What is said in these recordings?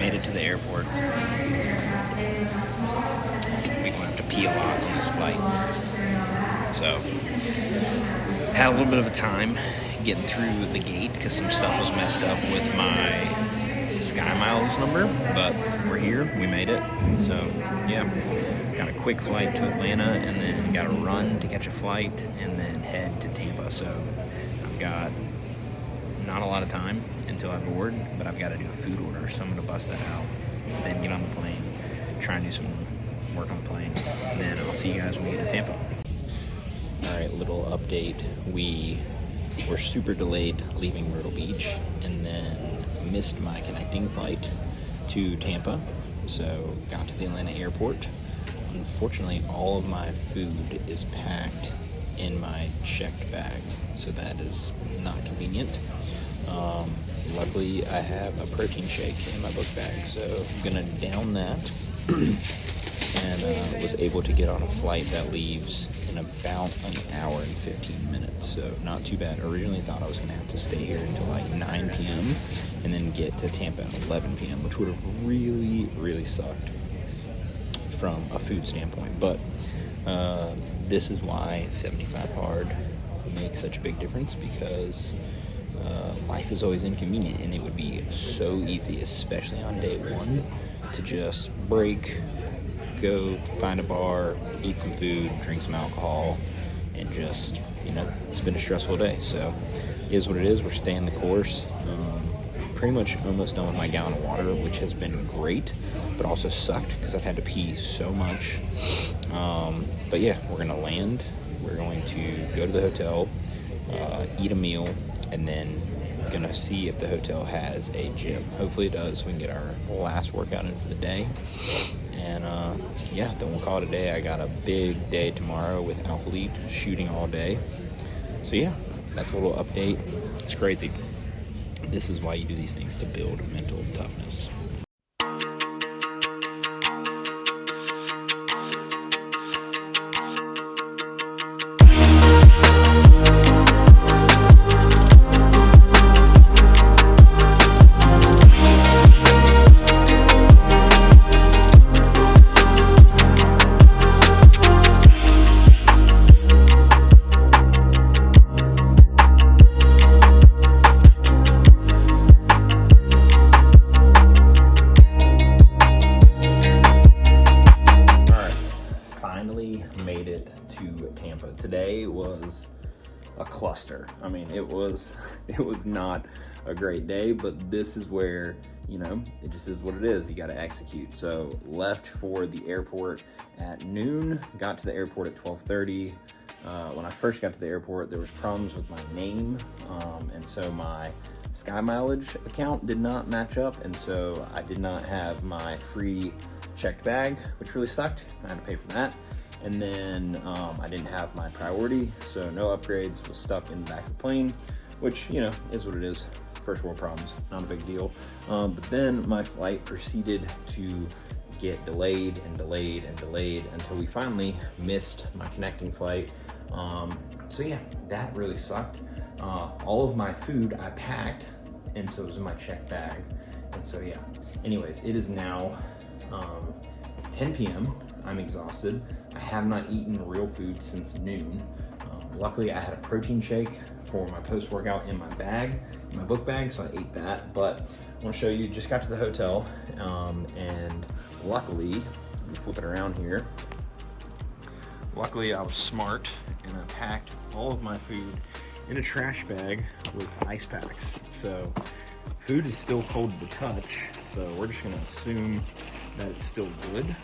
made it to the airport. We're gonna have to pee a lot on this flight. So, had a little bit of a time getting through the gate because some stuff was messed up with my Sky Miles number, but we're here, we made it. So, yeah, got a quick flight to Atlanta and then got to run to catch a flight and then head to Tampa. So, I've got not a lot of time until I board, but I've got to do a food order, so I'm going to bust that out, then get on the plane, try and do some work on the plane, and then I'll see you guys when we get to Tampa. Alright, little update. We were super delayed leaving Myrtle Beach and then missed my connecting flight to Tampa, so got to the Atlanta airport. Unfortunately, all of my food is packed in my checked bag, so that is not convenient. Luckily, I have a protein shake in my book bag, so I'm gonna down that and was able to get on a flight that leaves in about an hour and 15 minutes, so not too bad. Originally thought I was gonna have to stay here until like 9 p.m. and then get to Tampa at 11 p.m., which would have really sucked from a food standpoint, but this is why 75 hard makes such a big difference, because life is always inconvenient, and it would be so easy, especially on day one, to just break, go find a bar, eat some food, drink some alcohol, and just, it's been a stressful day. So it is what it is. We're staying the course. Pretty much almost done with my gallon of water, which has been great, but also sucked because I've had to pee so much. But yeah, we're gonna land. We're going to go to the hotel, eat a meal, and then gonna see if the hotel has a gym. Hopefully it does, so we can get our last workout in for the day. And yeah, then we'll call it a day. I got a big day tomorrow with Alphalete, shooting all day. So yeah, that's a little update. It's crazy. This is why you do these things, to build mental toughness. Made it to Tampa. Today was a cluster. I mean, it was not a great day, but this is where, it just is what it is. You got to execute. So left for the airport at noon, got to the airport at 12:30. When I first got to the airport, there was problems with my name, and so my Sky Mileage account did not match up, and so I did not have my free checked bag, which really sucked. I had to pay for that. And then I didn't have my priority, so no upgrades, was stuck in the back of the plane, which, is what it is. First world problems, not a big deal. But then my flight proceeded to get delayed until we finally missed my connecting flight. So yeah, that really sucked. All of my food I packed, and so it was in my checked bag. And so yeah, anyways, it is now 10 p.m. I'm exhausted. I have not eaten real food since noon. Luckily, I had a protein shake for my post-workout in my bag, in my book bag, so I ate that. But I want to show you, just got to the hotel, and luckily, let me flip it around here. Luckily, I was smart, and I packed all of my food in a trash bag with ice packs. So food is still cold to the touch, so we're just gonna assume that it's still good,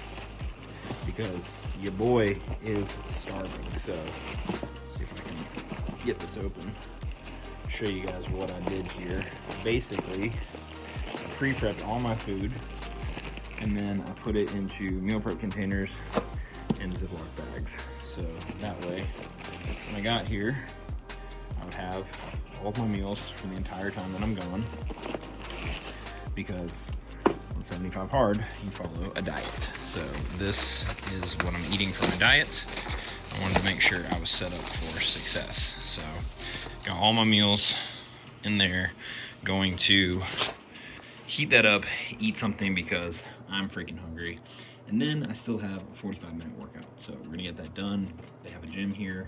because your boy is starving. So see if I can get this open, show you guys what I did here. Basically, I pre-prepped all my food, and then I put it into meal prep containers and Ziploc bags. So that way, when I got here, I would have all of my meals for the entire time that I'm gone, because on 75 hard, you follow a diet. So this is what I'm eating for my diet. I wanted to make sure I was set up for success. So got all my meals in there, going to heat that up, eat something because I'm freaking hungry. And then I still have a 45-minute workout. So we're gonna get that done. They have a gym here,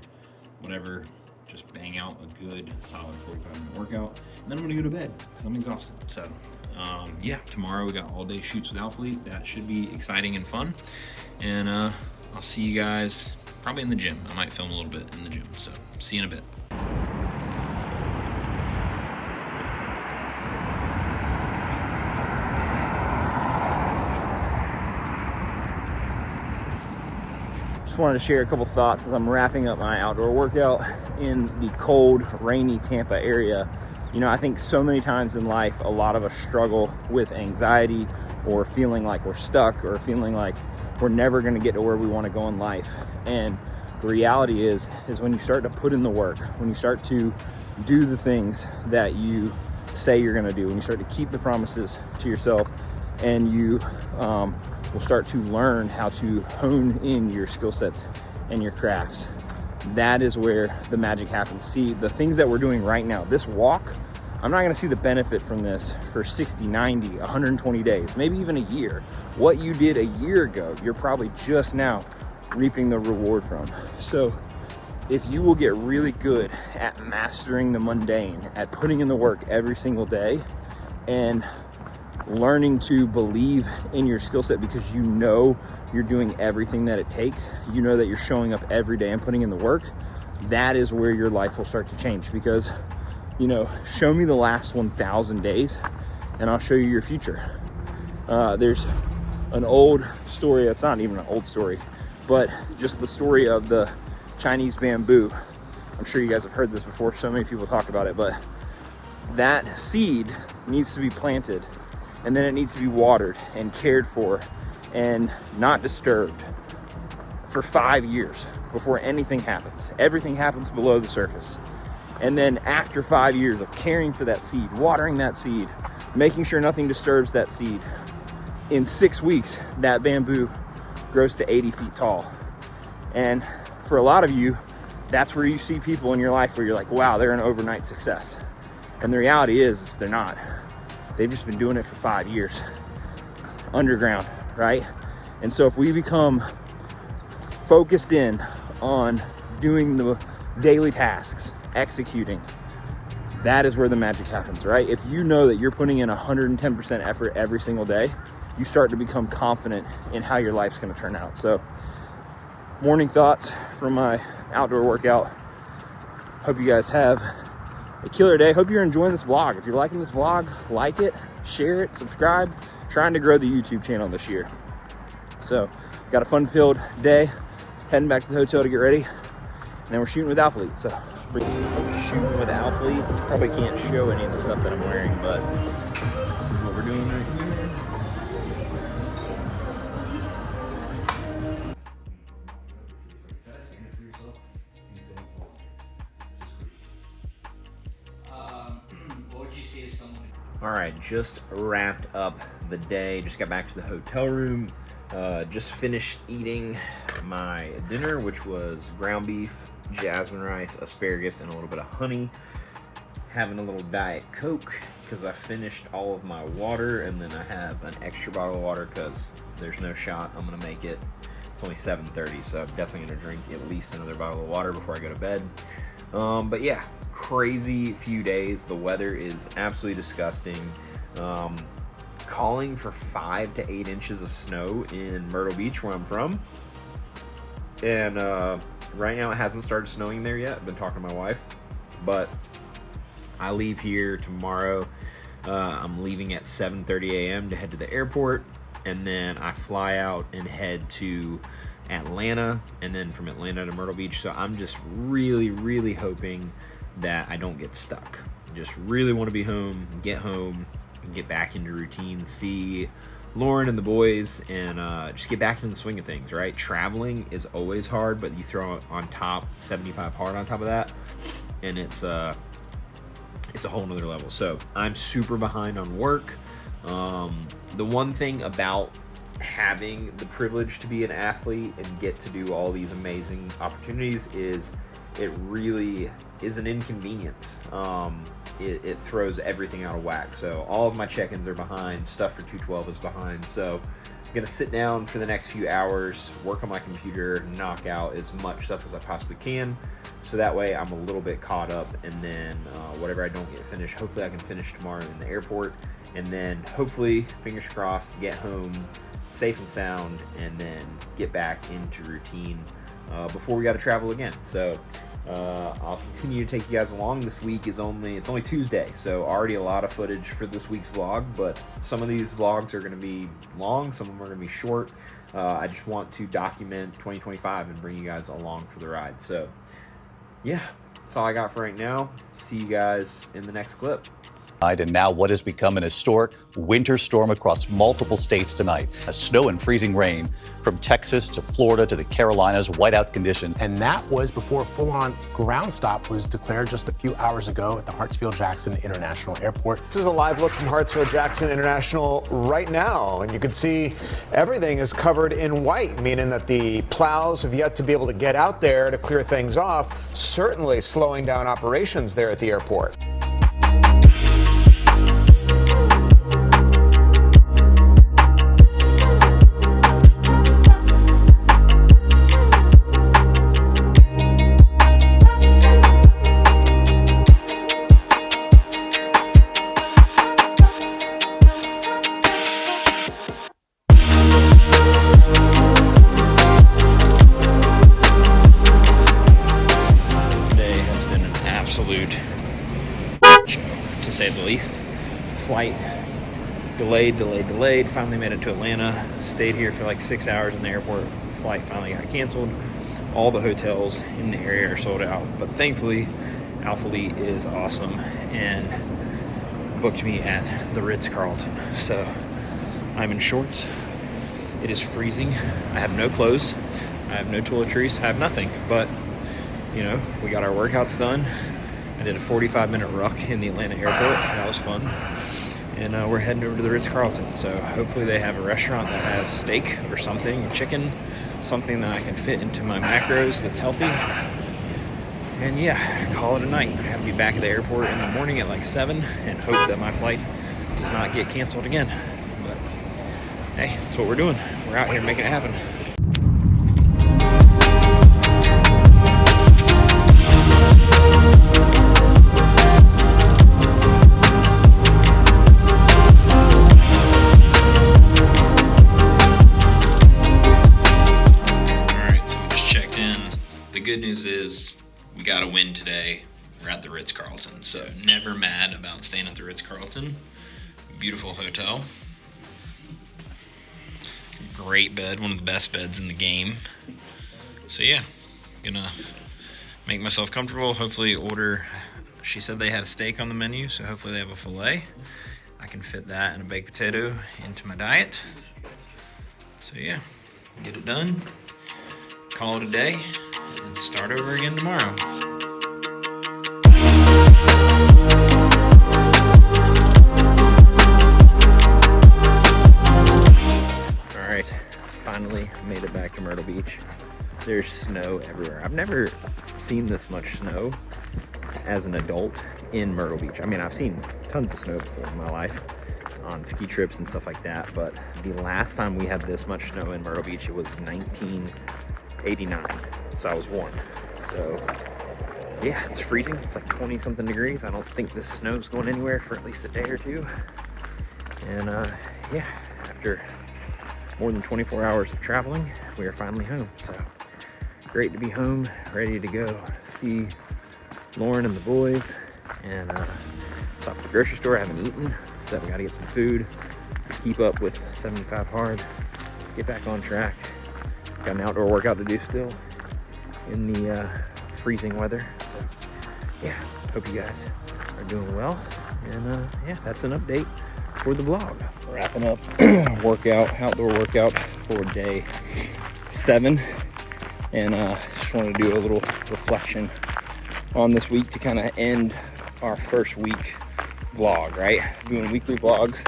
whatever. Just bang out a good, solid 45-minute workout. And then I'm gonna go to bed because I'm exhausted. So yeah, tomorrow we got all day shoots with Alphalete. That should be exciting and fun. And I'll see you guys probably in the gym. I might film a little bit in the gym. So see you in a bit. Just wanted to share a couple thoughts as I'm wrapping up my outdoor workout in the cold, rainy Tampa area. You know, I think so many times in life, a lot of us struggle with anxiety or feeling like we're stuck or feeling like we're never going to get to where we want to go in life. And the reality is when you start to put in the work, when you start to do the things that you say you're going to do, when you start to keep the promises to yourself, and you will start to learn how to hone in your skill sets and your crafts. That is where the magic happens. See, the things that we're doing right now, this walk, I'm not gonna see the benefit from this for 60, 90, 120 days, maybe even a year. What you did a year ago, you're probably just now reaping the reward from. So if you will get really good at mastering the mundane, at putting in the work every single day, and learning to believe in your skill set because you know you're doing everything that it takes, you know that you're showing up every day and putting in the work, that is where your life will start to change. Because, you know, show me the last 1,000 days and I'll show you your future. There's an old story, it's not even an old story, but just the story of the Chinese bamboo. I'm sure you guys have heard this before, so many people talk about it, but that seed needs to be planted, and then it needs to be watered and cared for and not disturbed for 5 years before anything happens. Everything happens below the surface. And then after 5 years of caring for that seed, watering that seed, making sure nothing disturbs that seed, in 6 weeks, that bamboo grows to 80 feet tall. And for a lot of you, that's where you see people in your life where you're like, wow, they're an overnight success. And the reality is they're not. They've just been doing it for 5 years, underground, right? And so if we become focused in on doing the daily tasks, executing, that is where the magic happens, right? If you know that you're putting in 110% effort every single day, you start to become confident in how your life's gonna turn out. So, morning thoughts from my outdoor workout. Hope you guys have a killer day. Hope you're enjoying this vlog. If you're liking this vlog, like it, share it, subscribe. Trying to grow the YouTube channel this year. So, got a fun-filled day. Heading back to the hotel to get ready. And then we're shooting with Alphalete. So, shooting with Alphalete. Probably can't show any of the stuff that I'm wearing, but this is what we're doing right here. All right, just wrapped up the day. Just got back to the hotel room. Just finished eating my dinner, which was ground beef, jasmine rice, asparagus, and a little bit of honey. Having a little Diet Coke because I finished all of my water, and then I have an extra bottle of water because there's no shot I'm gonna make it. It's only 7:30, so I'm definitely gonna drink at least another bottle of water before I go to bed. But yeah, crazy few days. The weather is absolutely disgusting. Calling for 5 to 8 inches of snow in Myrtle Beach, where I'm from. And right now it hasn't started snowing there yet. I've been talking to my wife, but I leave here tomorrow. I'm leaving at 7:30 a.m. to head to the airport, and then I fly out and head to Atlanta, and then from Atlanta to Myrtle Beach. So I'm just really, really hoping that I don't get stuck. Just really want to be home, and get back into routine, see Lauren and the boys, and just get back into the swing of things, right? Traveling is always hard, but you throw on top 75 hard on top of that, and it's a whole nother level. So I'm super behind on work. The one thing about having the privilege to be an athlete and get to do all these amazing opportunities is it really is an inconvenience. it throws everything out of whack. So all of my check-ins are behind, stuff for 212 is behind. So I'm gonna sit down for the next few hours, work on my computer, knock out as much stuff as I possibly can, so that way I'm a little bit caught up, and then whatever I don't get finished, hopefully I can finish tomorrow in the airport, and then hopefully, fingers crossed, get home safe and sound, and then get back into routine before we got to travel again. So I'll continue to take you guys along. This week is only Tuesday, so already a lot of footage for this week's vlog, but some of these vlogs are going to be long, some of them are going to be short. I just want to document 2025 and bring you guys along for the ride. So yeah, that's all I got for right now. See you guys in the next clip. And now what has become an historic winter storm across multiple states tonight. Snow and freezing rain from Texas to Florida to the Carolinas, whiteout conditions. And that was before a full-on ground stop was declared just a few hours ago at the Hartsfield-Jackson International Airport. This is a live look from Hartsfield-Jackson International right now, and you can see everything is covered in white, meaning that the plows have yet to be able to get out there to clear things off, certainly slowing down operations there at the airport. To say the least. Flight delayed. Finally made it to Atlanta. Stayed here for like 6 hours in the airport. Flight finally got canceled. All the hotels in the area are sold out, but thankfully Alphalete is awesome and booked me at the Ritz-Carlton. So I'm in shorts. It is freezing. I have no clothes. I have no toiletries. I have nothing, but you know, we got our workouts done. I did a 45-minute ruck in the Atlanta airport. That was fun. And we're heading over to the Ritz-Carlton. So hopefully they have a restaurant that has steak or something, chicken, something that I can fit into my macros that's healthy. And yeah, call it a night. I have to be back at the airport in the morning at like 7 and hope that my flight does not get canceled again. But hey, that's what we're doing. We're out here making it happen. Good news is we got a win today. We're at the Ritz-Carlton, so never mad about staying at the Ritz-Carlton. Beautiful hotel. Great bed, one of the best beds in the game. So yeah, gonna make myself comfortable, hopefully order, she said they had a steak on the menu, so hopefully they have a filet. I can fit that and a baked potato into my diet. So yeah, get it done, call it a day, and start over again tomorrow. All right, finally made it back to Myrtle Beach. There's snow everywhere. I've never seen this much snow as an adult in Myrtle Beach. I mean, I've seen tons of snow before in my life on ski trips and stuff like that, but the last time we had this much snow in Myrtle Beach, it was 1989. So I was 1. So yeah, it's freezing. It's like 20 something degrees. I don't think this snow's going anywhere for at least a day or two. And yeah, after more than 24 hours of traveling, we are finally home. So great to be home, ready to go see Lauren and the boys. And stop at the grocery store. I haven't eaten, so we gotta get some food to keep up with 75 hard, get back on track. Got an outdoor workout to do still in the freezing weather. So yeah, hope you guys are doing well. And yeah, that's an update for the vlog. Wrapping up outdoor workout for day 7. And just wanted to do a little reflection on this week to kind of end our first week vlog, right? Doing weekly vlogs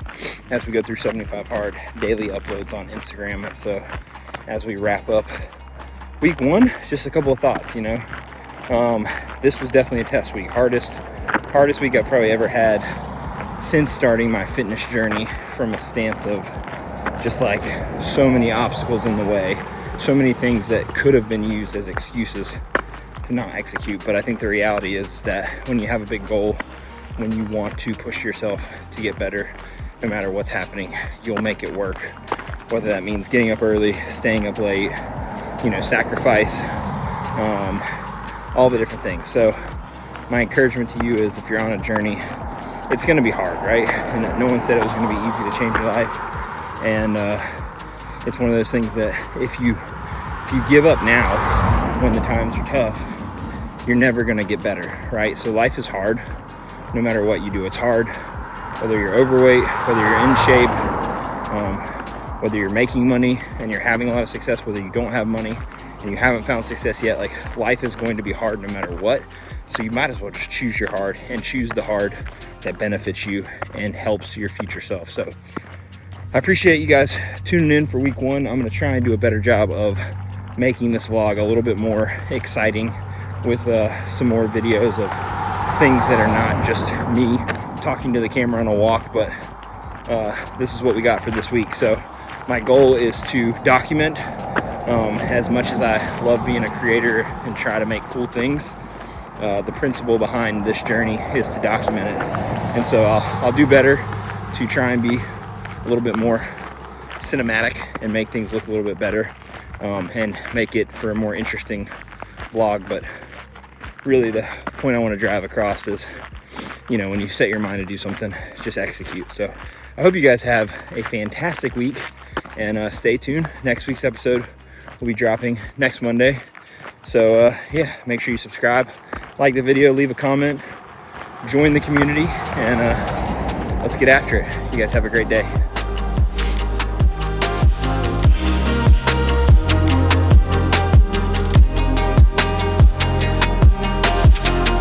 as we go through 75 hard, daily uploads on Instagram. So as we wrap up week 1, just a couple of thoughts, you know. This was definitely a test week, hardest hardest week I've probably ever had since starting my fitness journey, from a stance of just like so many obstacles in the way, so many things that could have been used as excuses to not execute. But I think the reality is that when you have a big goal, when you want to push yourself to get better, no matter what's happening, you'll make it work. Whether that means getting up early, staying up late, you know, sacrifice, all the different things. So my encouragement to you is, if you're on a journey, it's going to be hard, right? And no one said it was going to be easy to change your life. And it's one of those things that if you give up now when the times are tough, you're never going to get better, right? So life is hard. No matter what you do, it's hard. Whether you're overweight, whether you're in shape, whether you're making money and you're having a lot of success, whether you don't have money and you haven't found success yet, like, life is going to be hard no matter what. So you might as well just choose your hard, and choose the hard that benefits you and helps your future self. So I appreciate you guys tuning in for week 1. I'm going to try and do a better job of making this vlog a little bit more exciting, with some more videos of things that are not just me talking to the camera on a walk, but this is what we got for this week. So my goal is to document, as much as I love being a creator and try to make cool things. The principle behind this journey is to document it, and so I'll do better to try and be a little bit more cinematic and make things look a little bit better, and make it for a more interesting vlog. But really, the point I want to drive across is, you know, when you set your mind to do something, just execute. So I hope you guys have a fantastic week, and stay tuned. Next week's episode will be dropping next Monday. So yeah, make sure you subscribe, like the video, leave a comment, join the community, and let's get after it. You guys have a great day.